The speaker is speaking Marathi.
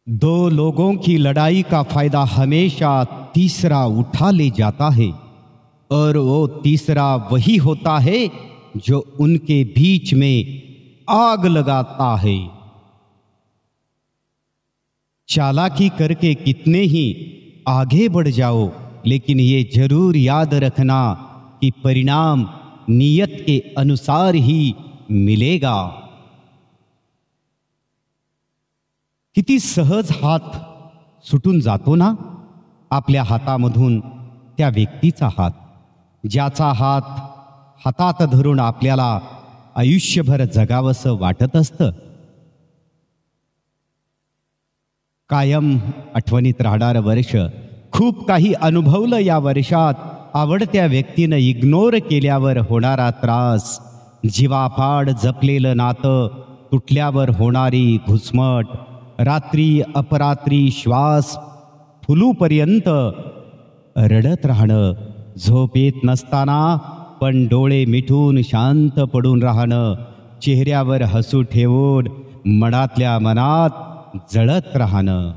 दो लोगों की लड़ाई का फायदा हमेशा तीसरा उठा ले जाता है और वो तीसरा वही होता है जो उनके बीच में आग लगाता है। चालाकी करके कितने ही आगे बढ़ जाओ, लेकिन ये जरूर याद रखना कि परिणाम नियत के अनुसार ही मिलेगा। किती सहज हात सुटून जातो ना आपल्या हातामधून त्या व्यक्तीचा हात, ज्याचा हात हातात धरून आपल्याला आयुष्यभर जगावंसं वाटत असतं। कायम आठवणीत राहणारं वर्ष, खूप काही अनुभवलं या वर्षात, आवडत्या व्यक्तीनं इग्नोर केल्यावर होणारा त्रास, जीवापाड जपलेलं नातं तुटल्यावर होणारी घुसमट, रात्री अपरात्री श्वास फुलूपर्यंत रडत राहणं, झोप येत नसताना पण डोळे मिटून शांत पडून राहणं, चेहऱ्यावर हसू ठेवून मनातल्या मनात जळत राहणं।